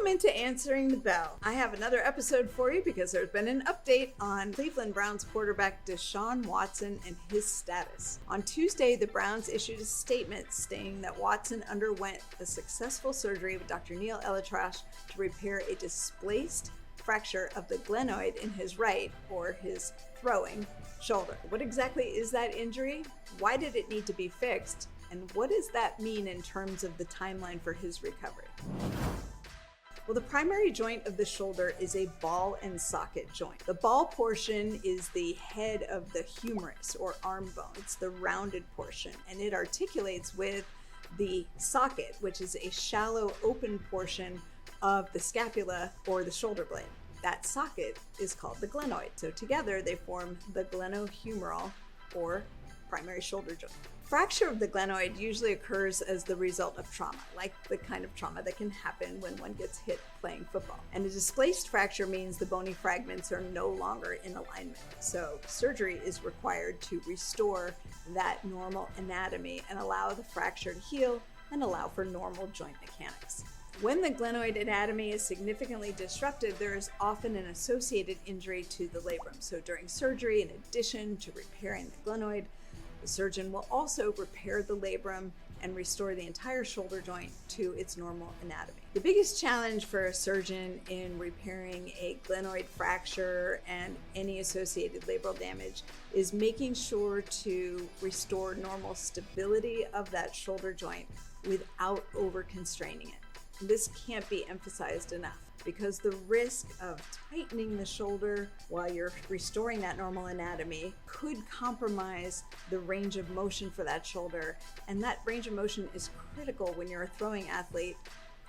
Welcome into Answering the Bell. I have another episode for you because there's been an update on Cleveland Browns quarterback Deshaun Watson and his status. On Tuesday, the Browns issued a statement stating that Watson underwent a successful surgery with Dr. Neil Elatrash to repair a displaced fracture of the glenoid in his right, or his throwing, shoulder. What exactly is that injury? Why did it need to be fixed? And what does that mean in terms of the timeline for his recovery? Well, the primary joint of the shoulder is a ball and socket joint. The ball portion is the head of the humerus or arm bone. It's the rounded portion, and it articulates with the socket, which is a shallow open portion of the scapula or the shoulder blade. That socket is called the glenoid. So together they form the glenohumeral or primary shoulder joint. Fracture of the glenoid usually occurs as the result of trauma, like the kind of trauma that can happen when one gets hit playing football. And a displaced fracture means the bony fragments are no longer in alignment. So surgery is required to restore that normal anatomy and allow the fracture to heal and allow for normal joint mechanics. When the glenoid anatomy is significantly disrupted, there is often an associated injury to the labrum. So during surgery, in addition to repairing the glenoid, the surgeon will also repair the labrum and restore the entire shoulder joint to its normal anatomy. The biggest challenge for a surgeon in repairing a glenoid fracture and any associated labral damage is making sure to restore normal stability of that shoulder joint without over-constraining it. This can't be emphasized enough, because the risk of tightening the shoulder while you're restoring that normal anatomy could compromise the range of motion for that shoulder. And that range of motion is critical when you're a throwing athlete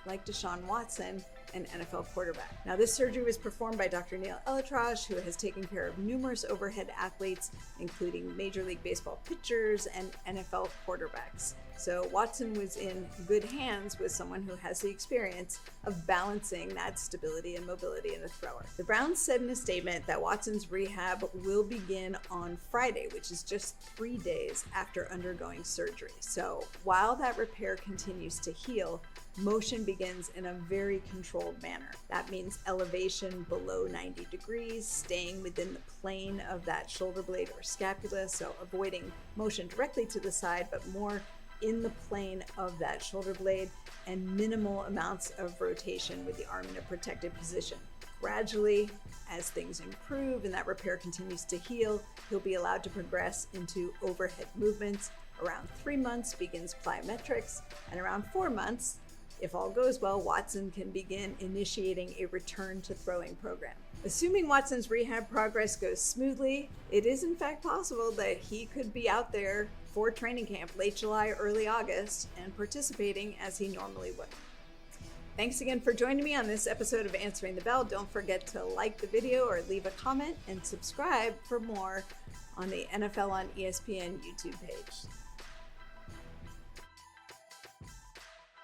like Deshaun Watson, an NFL quarterback. Now, this surgery was performed by Dr. Neil Elatrash, who has taken care of numerous overhead athletes, including Major League Baseball pitchers and NFL quarterbacks. So Watson was in good hands with someone who has the experience of balancing that stability and mobility in a thrower. The Browns said in a statement that Watson's rehab will begin on Friday, which is just 3 days after undergoing surgery. So while that repair continues to heal, motion begins in a very controlled manner. That means elevation below 90 degrees, staying within the plane of that shoulder blade or scapula, so avoiding motion directly to the side, but more in the plane of that shoulder blade, and minimal amounts of rotation with the arm in a protected position. Gradually, as things improve and that repair continues to heal, he'll be allowed to progress into overhead movements. Around 3 months begins plyometrics, and around 4 months, if all goes well, Watson can begin initiating a return to throwing program. Assuming Watson's rehab progress goes smoothly, it is in fact possible that he could be out there for training camp late July, early August, and participating as he normally would. Thanks again for joining me on this episode of Answering the Bell. Don't forget to like the video or leave a comment, and subscribe for more on the NFL on ESPN YouTube page.